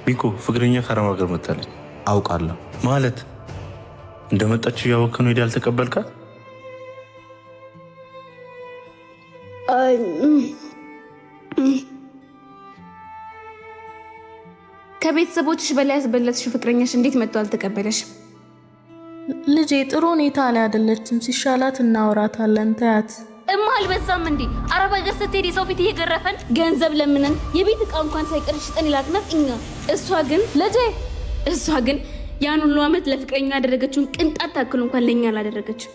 ሚኮ ፍቅረኛ ከአረብ ሀገር መጣለች። አውቃለሁ ማለት እንደመጣች ያወቅህ ነው ሄደህ ያልተቀበልካት? ከቤተሰቦችሽ በላይ ያስበለጥሽ ፍቅረኛሽ እንዴት መጥቶ አልተቀበለሽም? ልጄ ጥሩ ሁኔታ ላይ አይደለችም። ሲሻላት እናወራታለን። ታያት እማ አልበዛም እንዴ? አረብ ሀገር ስትሄድ የሰው ፊት እየገረፈን ገንዘብ ለምነን የቤት እቃ እንኳን ሳይቀር ሽጠን ይላክናት እኛ። እሷ ግን ያን ሁሉ አመት ለፍቅረኛ ያደረገችውን ቅንጣት ታክል እንኳን ለኛ አላደረገችም።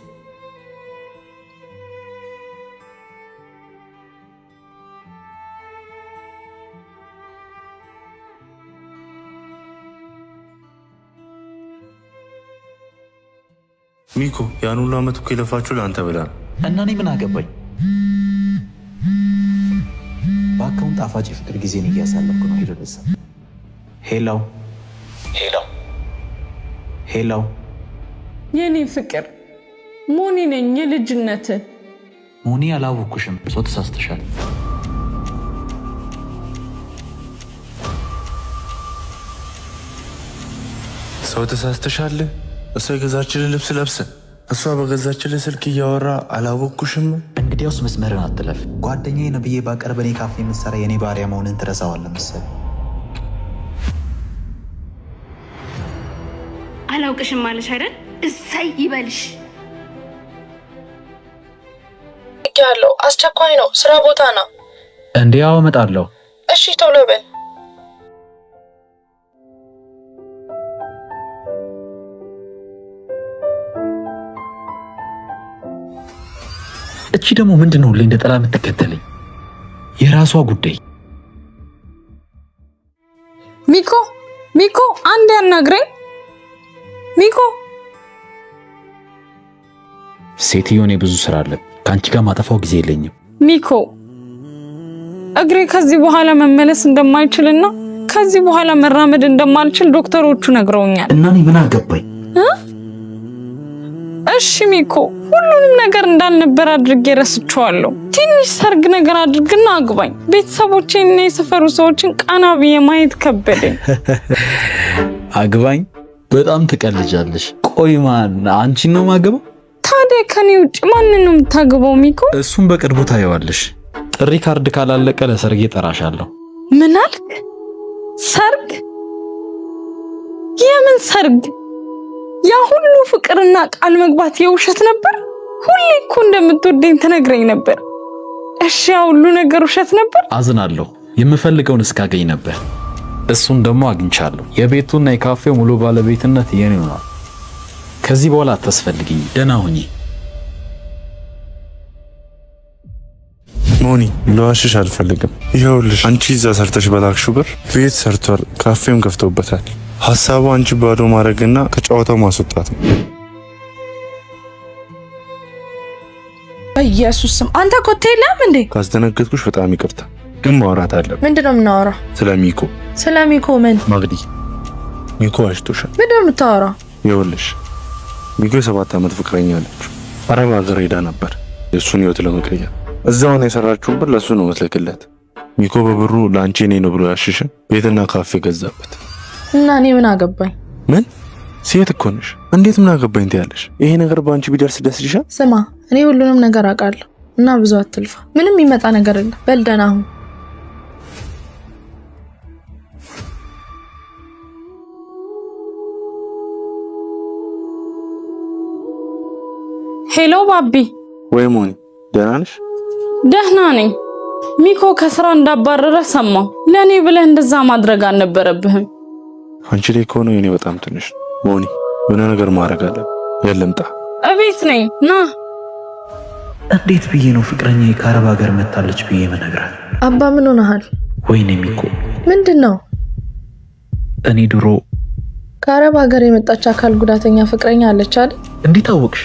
ሚኮ ያን ሁሉ አመት እኮ የለፋችሁ ለአንተ ብላ ነው። እና እኔ ምን አገባኝ? በአካውንት ጣፋጭ የፍቅር ጊዜን እያሳለፍኩ ነው። ሄደበሳ ሄሎ የኔ ፍቅር ሞኒ ነኝ። የልጅነት ሞኒ አላወኩሽም። ሰው ተሳስተሻል። ሰው ተሳስተሻል። እሷ የገዛችልን ልብስ ለብሰ እሷ በገዛችልን ስልክ እያወራ አላወኩሽም። እንግዲያውስ መስመርን አትለፍ። ጓደኛዬ ነው ብዬ ባቀርብ እኔ ካፌ የምትሰራ የኔ ባሪያ መሆንን ትረሳዋለህ መሰል። አላውቅሽም ማለሽ አይደል? እሰይ ይበልሽ። ያለው አስቸኳይ ነው። ስራ ቦታ ነው እንዴ? አዎ እመጣለሁ። እሺ ቶሎ በል። እቺ ደግሞ ምንድነው ሁሌ እንደ ጠላ የምትከተለኝ? የራሷ ጉዳይ። ሚኮ አንድ ያናግረኝ። ሚኮ ሴትዮ፣ እኔ ብዙ ስራ አለ። ከአንቺ ጋር ማጠፋው ጊዜ የለኝም። ሚኮ እግሬ ከዚህ በኋላ መመለስ እንደማይችልና ከዚህ በኋላ መራመድ እንደማልችል ዶክተሮቹ ነግረውኛል። እና እኔ ምን አገባኝ? እሺ ሚኮ፣ ሁሉንም ነገር እንዳልነበር አድርጌ ረስቼዋለሁ። ትንሽ ሰርግ ነገር አድርግና አግባኝ። ቤተሰቦቼና የሰፈሩ ሰዎችን ቀና ብዬ ማየት ከበደኝ። አግባኝ? በጣም ትቀልጃለሽ። ቆይ ማን አንቺን ነው ማገባው? ታዲያ ከኔ ውጭ ማንን ነው የምታገባው ሚኮ? እሱም በቅርቡ ታየዋለሽ። ጥሪ ካርድ ካላለቀ ለሰርጌ ጠራሻለሁ። ምን አልክ? ሰርግ? የምን ሰርግ? ያ ሁሉ ፍቅርና ቃል መግባት የውሸት ነበር? ሁሌ እኮ እንደምትወደኝ ትነግረኝ ነበር። እሺ ያ ሁሉ ነገር ውሸት ነበር? አዝናለሁ። የምፈልገውን እስካገኝ ነበር። እሱን ደግሞ አግኝቻለሁ። የቤቱና የካፌው ሙሉ ባለቤትነት የኔ ነው። ከዚህ በኋላ አታስፈልጊኝ። ደህና ሁኚ። ሞኒ ለዋሽሽ አልፈልግም። ይኸውልሽ አንቺ እዛ ሰርተሽ በላክሽው ብር ቤት ሰርቷል፣ ካፌም ከፍቶበታል። ሐሳቡ አንቺ ባዶ ማድረግና ከጨዋታው ማስወጣት ነው። በኢየሱስ ስም አንተ ኮቴ የለም እንዴ? ካስደነገጥኩሽ በጣም ይቅርታ፣ ግን ማውራት አለብን። ምንድነው የምናወራው? ስለ ሚኮ ምን? ማግዲ ሚኮ አሽቶሻል። ምንድነው የምታወራው? ይኸውልሽ ሚኮ የ7 ዓመት ፍቅረኛ አለችው። አረብ ሀገር ሄዳ ነበር የእሱን ህይወት ለመቀየር። እዛውን የሰራችውን ብር ለእሱ ነው የምትልክለት። ሚኮ በብሩ ለአንቺ እኔ ነው ብሎ ያሽሽ ቤትና ካፌ ገዛበት። እና እኔ ምን አገባኝ? ምን ሴት እኮ ነሽ፣ እንዴት ምን አገባኝ ትያለሽ? ይሄ ነገር በአንቺ ቢደርስ ደስ ይልሻል? ስማ እኔ ሁሉንም ነገር አውቃለሁ እና ብዙ አትልፋ። ምንም ይመጣ ነገር የለም። በል ደህና ሁን። ሄሎ ባቢ። ወይ ሞኒ ደህና ነሽ? ደህና ነኝ። ሚኮ ከስራ እንዳባረረ ሰማሁ። ለኔ ብለህ እንደዛ ማድረግ አልነበረብህም። አንቺ ላይ ከሆነ የኔ በጣም ትንሽ ሞኒ፣ የሆነ ነገር ማድረግ አለብን። የለምጣ እቤት ነኝ ና። እንዴት ብዬ ነው ፍቅረኛዬ ከአረብ ሀገር መጣለች ብዬ መነግራት? አባ ምን ሆነሃል? ወይኔ ሚኮ። ምንድነው? እኔ ድሮ ከአረብ ሀገር የመጣች አካል ጉዳተኛ ፍቅረኛ አለች አይደል? እንዴት አወቅሽ?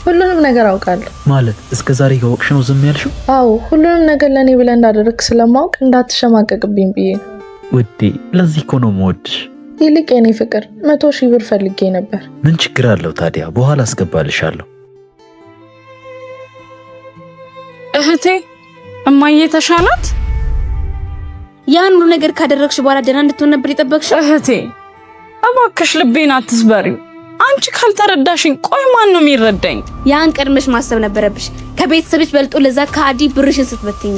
ሁሉንም ነገር አውቃለሁ። ማለት እስከ ዛሬ ያወቅሽ ነው ዝም ያልሽው? አዎ ሁሉንም ነገር ለኔ ብለህ እንዳደረክ ስለማውቅ እንዳትሸማቀቅብኝ ብዬ ነው። ውዴ ለዚህ እኮ ነው የምወድሽ። ይልቅ የኔ ፍቅር 100,000 ብር ፈልጌ ነበር። ምን ችግር አለው ታዲያ? በኋላ አስገባልሻለሁ። እህቴ እማዬ ተሻላት? ያን ሁሉ ነገር ካደረግሽ በኋላ ደህና እንድትሆን ነበር የጠበቅሽ? እህቴ እባክሽ ልቤን አትስበሪው። አንቺ ካልተረዳሽኝ ቆይ ማን ነው የሚረዳኝ? ያን ቀድመሽ ማሰብ ነበረብሽ። ከቤተሰብሽ በልጦ ለዛ ከአዲ ብርሽን ስትበትኝ።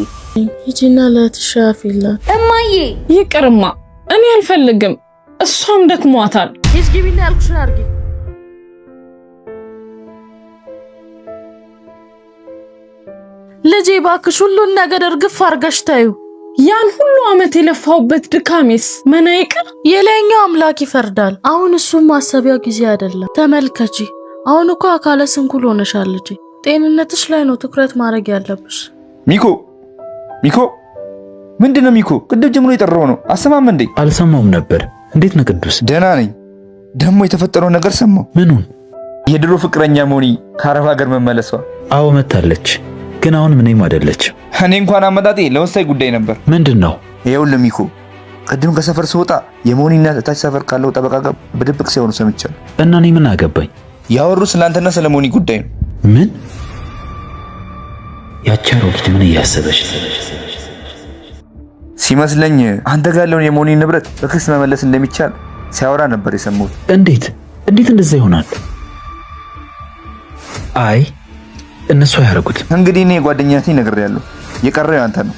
ሂጂና ለትሻፊላ እማዬ ይቅርማ፣ እኔ አልፈልግም። እሷም ደክሟታል። ሂጂ ግቢና ያልኩሽን አድርጊ። ልጄ እባክሽ ሁሉን ነገር እርግፍ አድርገሽ ታዩ። ያን ሁሉ አመት የለፋውበት ድካሜስ ምን አይቀር? የላይኛው አምላክ ይፈርዳል። አሁን እሱም ማሰቢያ ጊዜ አይደለም። ተመልከቺ፣ አሁን እኮ አካለ ስንኩል ሆነሻል ልጄ። ጤንነትሽ ላይ ነው ትኩረት ማድረግ ያለብሽ። ሚኮ ምንድነው? ሚኮ ቅድም ጀምሮ የጠራው ነው። አሰማም እንዴ? አልሰማውም ነበር። እንዴት ነው ቅዱስ? ደህና ነኝ። ደግሞ የተፈጠረው ነገር ሰማው። ምኑን? የድሮ ፍቅረኛ ሞኒ ከአረብ ሀገር መመለሷ። አዎ መታለች፣ ግን አሁን ምንም አይደለች። እኔ እንኳን አመጣጤ ለወሳኝ ጉዳይ ነበር። ምንድነው? ይኸውልህ ሚኮ፣ ቅድም ከሰፈር ስወጣ የሞኒና ታች ሰፈር ካለው ጠበቃ ጋር በድብቅ ሲሆኑ ሰምቻለሁ። እና እኔ ምን አገባኝ? ያወሩ ስላንተና ስለ ሞኒ ጉዳይ ነው። ምን? ያቺ አሮጊት ምን እያሰበች ሲመስለኝ አንተ ጋር ያለውን የሞኒ ንብረት በክስ መመለስ እንደሚቻል ሲያወራ ነበር የሰማሁት። እንዴት እንደዛ ይሆናል? አይ እነሱ አያረጉት። እንግዲህ እኔ ጓደኛቴ ነግሬያለሁ። የቀረው አንተ ነው።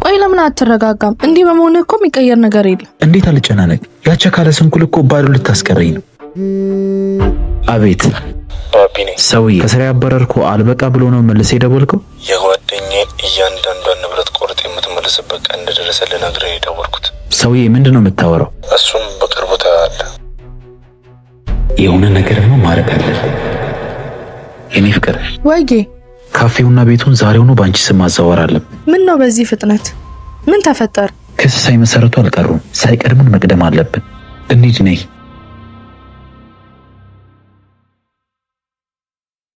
ቆይ ለምን አትረጋጋም? እንዲህ በመሆን እኮ የሚቀየር ነገር የለም። እንዴት አልጨናነቅ? ያቺ ካለ ስንኩል እኮ ባዶ ልታስቀረኝ ነው። አቤት ሰውዬ፣ ከስራ ያባረርኩ አልበቃ ብሎ ነው መልሰ የደወልከው? የጓደኛዬን እያንዳንዷን ንብረት ቆርጥ የምትመልስበት ቀን እንደደረሰ ልነግርህ የደወልኩት። ሰውዬ ምንድነው የምታወራው? እሱም በቅርቡ ታያለህ። የሆነ ነገርማ ማድረግ አለብን። የኔ ፍቅር ወይጌ፣ ካፌውና ቤቱን ዛሬውኑ ባንቺ ስም ማዛወር አለብን። ምን ነው በዚህ ፍጥነት? ምን ተፈጠረ? ክስ ሳይመሰረቱ አልቀሩም። ሳይቀድሙን መቅደም አለብን። እንሂድ ነይ።